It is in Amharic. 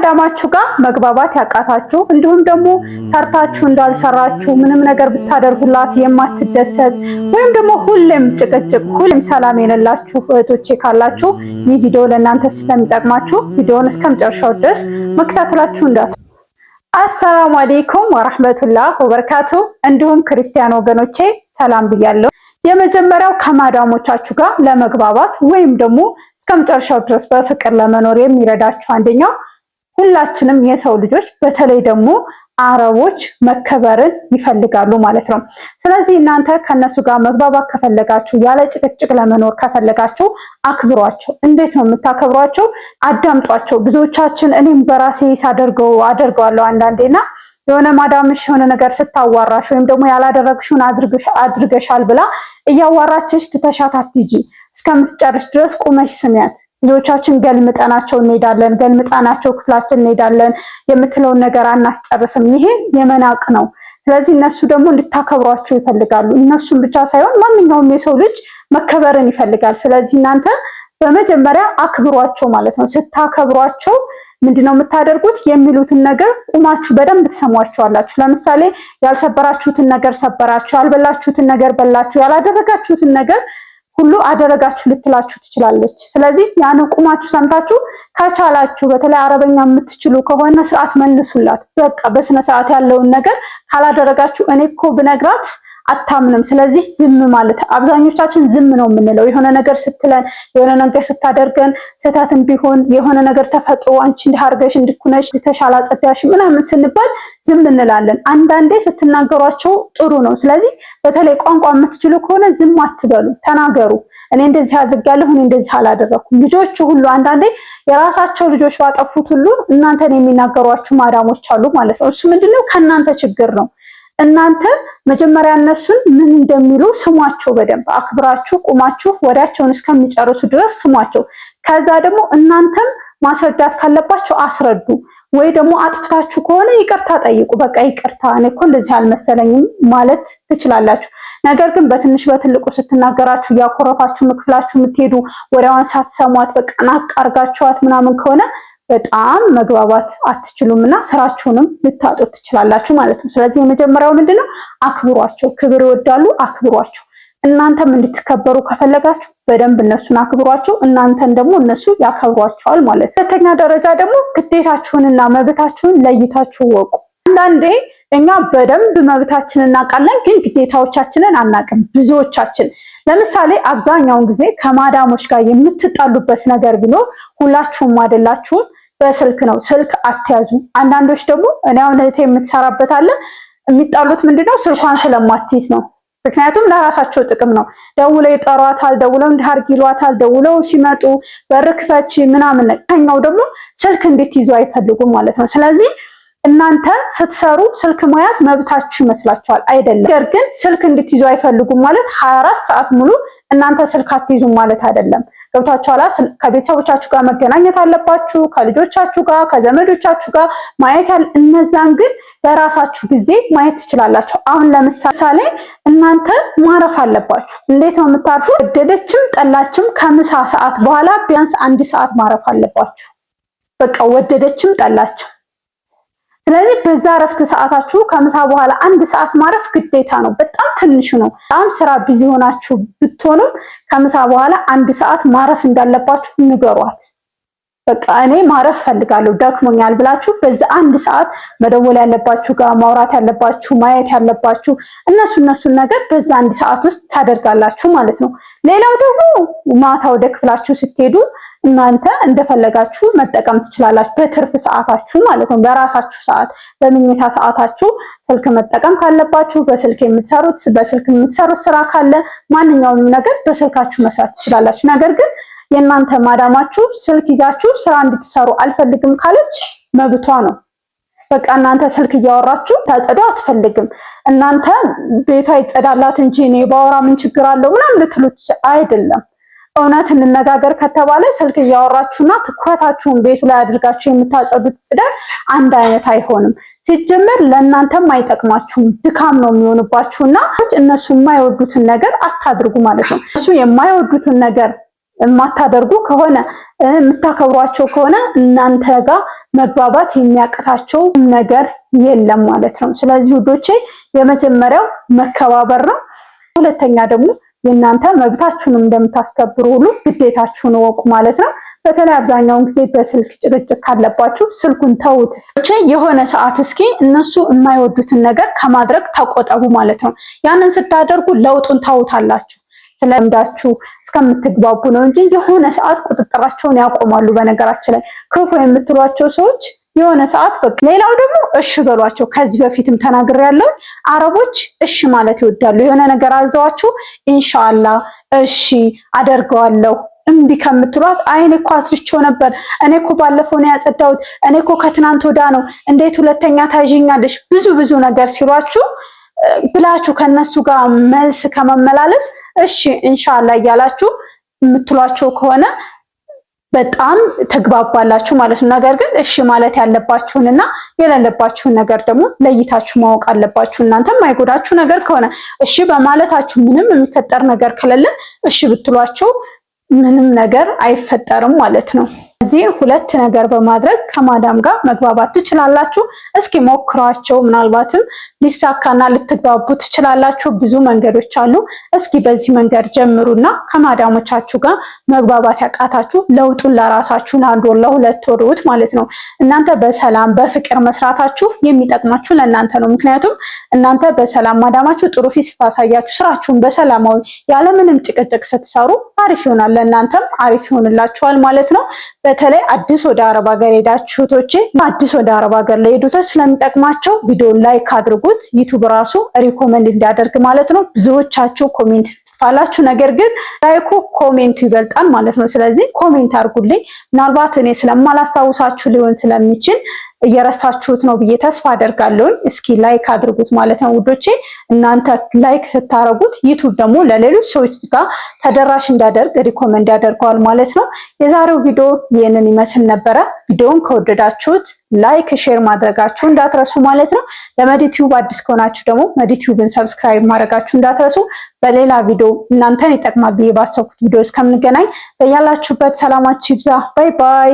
ከማዳማችሁ ጋር መግባባት ያቃታችሁ እንዲሁም ደግሞ ሰርታችሁ እንዳልሰራችሁ ምንም ነገር ብታደርጉላት የማትደሰት ወይም ደግሞ ሁሌም ጭቅጭቅ ሁሌም ሰላም የሌላችሁ እህቶቼ ካላችሁ ይህ ቪዲዮ ለእናንተ ስለሚጠቅማችሁ ቪዲዮውን እስከመጨረሻው ድረስ መከታተላችሁ እንዳት አሰላሙ አለይኩም ወራህመቱላሂ ወበረካቱ። እንዲሁም ክርስቲያን ወገኖቼ ሰላም ብያለሁ። የመጀመሪያው ከማዳሞቻችሁ ጋር ለመግባባት ወይም ደግሞ እስከመጨረሻው ድረስ በፍቅር ለመኖር የሚረዳችሁ አንደኛው ሁላችንም የሰው ልጆች በተለይ ደግሞ አረቦች መከበርን ይፈልጋሉ ማለት ነው። ስለዚህ እናንተ ከነሱ ጋር መግባባት ከፈለጋችሁ ያለ ጭቅጭቅ ለመኖር ከፈለጋችሁ አክብሯቸው። እንዴት ነው የምታከብሯቸው? አዳምጧቸው። ብዙዎቻችን እኔም በራሴ አደርገዋለሁ አንዳንዴና የሆነ ማዳምሽ የሆነ ነገር ስታዋራሽ ወይም ደግሞ ያላደረግሽውን አድርገሻል ብላ እያዋራችሽ ትተሻት አትሂጂ። እስከምትጨርሽ ድረስ ቁመሽ ስሚያት። ልጆቻችን ገልምጠናቸው እንሄዳለን፣ ገልምጣናቸው ክፍላችን እንሄዳለን፣ የምትለውን ነገር አናስጨርስም። ይሄ የመናቅ ነው። ስለዚህ እነሱ ደግሞ እንድታከብሯቸው ይፈልጋሉ። እነሱም ብቻ ሳይሆን ማንኛውም የሰው ልጅ መከበርን ይፈልጋል። ስለዚህ እናንተ በመጀመሪያ አክብሯቸው ማለት ነው። ስታከብሯቸው ምንድነው የምታደርጉት? የሚሉትን ነገር ቁማችሁ በደንብ ትሰሟቸዋላችሁ። ለምሳሌ ያልሰበራችሁትን ነገር ሰበራችሁ፣ ያልበላችሁትን ነገር በላችሁ፣ ያላደረጋችሁትን ነገር ሁሉ አደረጋችሁ ልትላችሁ ትችላለች። ስለዚህ ያን ቁማችሁ ሰምታችሁ ከቻላችሁ በተለይ አረበኛ የምትችሉ ከሆነ ስርዓት መልሱላት። በቃ በስነ ስርዓት ያለውን ነገር ካላደረጋችሁ እኔ እኮ ብነግራት አታምንም። ስለዚህ ዝም ማለት አብዛኞቻችን ዝም ነው የምንለው። የሆነ ነገር ስትለን የሆነ ነገር ስታደርገን ስህተትም ቢሆን የሆነ ነገር ተፈጥሮ አንቺ እንዲያርገሽ እንድኩነሽ ተሻላ ጸዳሽ ምናምን ስንባል ዝም እንላለን። አንዳንዴ ስትናገሯቸው ጥሩ ነው። ስለዚህ በተለይ ቋንቋ የምትችሉ ከሆነ ዝም አትበሉ፣ ተናገሩ። እኔ እንደዚህ አድርጋለሁ፣ እኔ እንደዚህ አላደረኩም። ልጆቹ ሁሉ አንዳንዴ የራሳቸው ልጆች ባጠፉት ሁሉ እናንተን የሚናገሯችሁ ማዳሞች አሉ ማለት ነው። እሱ ምንድነው? ከእናንተ ችግር ነው። እናንተ መጀመሪያ እነሱን ምን እንደሚሉ ስሟቸው። በደንብ አክብራችሁ ቁማችሁ ወዳቸውን እስከሚጨርሱ ድረስ ስሟቸው። ከዛ ደግሞ እናንተም ማስረዳት ካለባችሁ አስረዱ። ወይ ደግሞ አጥፍታችሁ ከሆነ ይቅርታ ጠይቁ። በቃ ይቅርታ እኔ እኮ እንደዚህ አልመሰለኝም ማለት ትችላላችሁ። ነገር ግን በትንሽ በትልቁ ስትናገራችሁ ያኮረፋችሁ ክፍላችሁ የምትሄዱ ወዲያውን ሳትሰሟት በቃ ናቅ አርጋችኋት ምናምን ከሆነ በጣም መግባባት አትችሉምና ስራችሁንም ልታጡት ትችላላችሁ ማለት ነው። ስለዚህ የመጀመሪያው ምንድነው? አክብሯቸው። ክብር ይወዳሉ፣ አክብሯቸው። እናንተም እንድትከበሩ ከፈለጋችሁ በደንብ እነሱን አክብሯቸው፣ እናንተን ደግሞ እነሱ ያከብሯቸዋል ማለት ነው። ሁለተኛ ደረጃ ደግሞ ግዴታችሁንና መብታችሁን ለይታችሁ ወቁ። አንዳንዴ እኛ በደንብ መብታችንን እናውቃለን፣ ግን ግዴታዎቻችንን አናውቅም ብዙዎቻችን። ለምሳሌ አብዛኛውን ጊዜ ከማዳሞች ጋር የምትጣሉበት ነገር ቢኖር ሁላችሁም አይደላችሁም፣ በስልክ ነው። ስልክ አትያዙ። አንዳንዶች ደግሞ እኔ አሁን እህቴ የምትሰራበት አለ የሚጣሉት ምንድነው? ስልኳን ስለማትይዝ ነው። ምክንያቱም ለራሳቸው ጥቅም ነው። ደውለው ይጠሯታል፣ ደውለው እንዲያርግ ይሏታል፣ ደውለው ሲመጡ በር ክፈቺ ምናምን። ከኛው ደግሞ ስልክ እንድትይዙ አይፈልጉም ማለት ነው። ስለዚህ እናንተ ስትሰሩ ስልክ መያዝ መብታችሁ ይመስላችኋል፣ አይደለም። ነገር ግን ስልክ እንድትይዙ አይፈልጉም ማለት 24 ሰዓት ሙሉ እናንተ ስልክ አትይዙም ማለት አይደለም። ገብታችኋል? ከቤተሰቦቻችሁ ጋር መገናኘት አለባችሁ፣ ከልጆቻችሁ ጋር ከዘመዶቻችሁ ጋር ማየት እነዛን ግን በራሳችሁ ጊዜ ማየት ትችላላችሁ። አሁን ለምሳሌ እናንተ ማረፍ አለባችሁ። እንዴት ነው የምታርፉ? ወደደችም ጠላችም ከምሳ ሰዓት በኋላ ቢያንስ 1 ሰዓት ማረፍ አለባችሁ። በቃ ወደደችም ጠላችም። ስለዚህ በዛ ረፍት ሰዓታችሁ ከምሳ በኋላ 1 ሰዓት ማረፍ ግዴታ ነው። በጣም ትንሹ ነው። በጣም ስራ ቢዚ ሆናችሁ ብትሆኑ ከምሳ በኋላ 1 ሰዓት ማረፍ እንዳለባችሁ ንገሯት። በቃ እኔ ማረፍ ፈልጋለሁ ደክሞኛል ብላችሁ በዛ 1 ሰዓት መደወል ያለባችሁ ጋር ማውራት ያለባችሁ ማየት ያለባችሁ እነሱን ነገር በዛ 1 ሰዓት ውስጥ ታደርጋላችሁ ማለት ነው። ሌላው ደግሞ ማታ ወደ ክፍላችሁ ስትሄዱ እናንተ እንደፈለጋችሁ መጠቀም ትችላላችሁ፣ በትርፍ ሰዓታችሁ ማለት ነው። በራሳችሁ ሰዓት በመኝታ ሰዓታችሁ ስልክ መጠቀም ካለባችሁ በስልክ የምትሰሩት ስራ ካለ ማንኛውንም ነገር በስልካችሁ መስራት ትችላላችሁ። ነገር ግን የእናንተ ማዳማችሁ ስልክ ይዛችሁ ስራ እንድትሰሩ አልፈልግም ካለች መብቷ ነው። በቃ እናንተ ስልክ እያወራችሁ ታጸዱ አትፈልግም። እናንተ ቤቷ ይጸዳላት እንጂ እኔ ባወራ ምን ችግር አለው ምናምን ልትሉት አይደለም። እውነት እንነጋገር ከተባለ ስልክ እያወራችሁና ትኩረታችሁን ቤቱ ላይ አድርጋችሁ የምታጸዱት ጽዳት አንድ አይነት አይሆንም። ሲጀመር ለእናንተም አይጠቅማችሁም፣ ድካም ነው የሚሆንባችሁና እነሱ የማይወዱትን ነገር አታድርጉ ማለት ነው። እሱ የማይወዱትን ነገር የማታደርጉ ከሆነ የምታከብሯቸው ከሆነ እናንተ ጋር መግባባት የሚያቅታቸው ነገር የለም ማለት ነው። ስለዚህ ውዶቼ የመጀመሪያው መከባበር ነው። ሁለተኛ ደግሞ የእናንተ መብታችሁንም እንደምታስከብሩ ሁሉ ግዴታችሁን እወቁ ማለት ነው። በተለይ አብዛኛውን ጊዜ በስልክ ጭቅጭቅ ካለባችሁ ስልኩን ተውት። የሆነ ሰዓት እስኪ እነሱ የማይወዱትን ነገር ከማድረግ ተቆጠቡ ማለት ነው። ያንን ስታደርጉ ለውጡን ታውታላችሁ። ስለምዳችሁ እስከምትግባቡ ነው እንጂ የሆነ ሰዓት ቁጥጥራቸውን ያቆማሉ። በነገራችን ላይ ክፉ የምትሏቸው ሰዎች የሆነ ሰዓት በቃ። ሌላው ደግሞ እሺ በሏቸው። ከዚህ በፊትም ተናግሬያለሁ። አረቦች እሺ ማለት ይወዳሉ። የሆነ ነገር አዘዋችሁ ኢንሻአላህ እሺ አደርገዋለሁ እምቢ ከምትሏት እኔ እኮ አስርቼው ነበር፣ እኔ እኮ ባለፈው ነው ያጸዳሁት፣ እኔ እኮ ከትናንት ወዳ ነው፣ እንዴት ሁለተኛ ታዥኛለሽ ብዙ ነገር ሲሏችሁ ብላችሁ ከነሱ ጋር መልስ ከመመላለስ እሺ ኢንሻአላህ እያላችሁ የምትሏቸው ከሆነ በጣም ተግባባላችሁ ማለት ነው። ነገር ግን እሺ ማለት ያለባችሁንና የሌለባችሁን ነገር ደግሞ ለይታችሁ ማወቅ አለባችሁ። እናንተም አይጎዳችሁ ነገር ከሆነ እሺ በማለታችሁ ምንም የሚፈጠር ነገር ከሌለ እሺ ብትሏቸው ምንም ነገር አይፈጠርም ማለት ነው። እዚህ ሁለት ነገር በማድረግ ከማዳም ጋር መግባባት ትችላላችሁ። እስኪ ሞክሯቸው። ምናልባትም ሊሳካና ልትግባቡ ትችላላችሁ። ብዙ መንገዶች አሉ። እስኪ በዚህ መንገድ ጀምሩና ከማዳሞቻችሁ ጋር መግባባት ያቃታችሁ ለውጡን ለራሳችሁ ለአንድ ወር ለሁለት ወር ማለት ነው። እናንተ በሰላም በፍቅር መስራታችሁ የሚጠቅማችሁ ለእናንተ ነው። ምክንያቱም እናንተ በሰላም ማዳማችሁ ጥሩ ፊት ስታሳያችሁ ስራችሁን በሰላማዊ ያለምንም ጭቅጭቅ ስትሰሩ አሪፍ ይሆናል፣ ለእናንተም አሪፍ ይሆንላችኋል ማለት ነው። በተለይ አዲስ ወደ አረብ ሀገር ሄዳችሁ እህቶቼ አዲስ ወደ አረብ ሀገር ለሄዱት ስለሚጠቅማቸው ቪዲዮ ላይክ አድርጉት። ዩቲዩብ ራሱ ሪኮመንድ እንዲያደርግ ማለት ነው። ብዙዎቻችሁ ኮሜንት ትጽፋላችሁ፣ ነገር ግን ላይኩ ኮሜንቱ ይበልጣል ማለት ነው። ስለዚህ ኮሜንት አድርጉልኝ። ምናልባት እኔ ስለማላስታውሳችሁ ሊሆን ስለሚችል እየረሳችሁት ነው ብዬ ተስፋ አደርጋለሁ። እስኪ ላይክ አድርጉት ማለት ነው ውዶቼ። እናንተ ላይክ ስታረጉት ዩቲዩብ ደግሞ ለሌሎች ሰዎች ጋር ተደራሽ እንዲያደርግ ሪኮመንድ ያደርገዋል ማለት ነው። የዛሬው ቪዲዮ ይህንን ይመስል ነበረ። ቪዲዮውን ከወደዳችሁት ላይክ ሼር ማድረጋችሁ እንዳትረሱ ማለት ነው። ለመዲቲዩብ አዲስ ከሆናችሁ ደግሞ መዲቲዩብን ሰብስክራይብ ማድረጋችሁ እንዳትረሱ። በሌላ ቪዲዮ እናንተን ይጠቅማል ብዬ ባሰብኩት ቪዲዮ እስከምንገናኝ በያላችሁበት ሰላማችሁ ይብዛ። ባይ ባይ።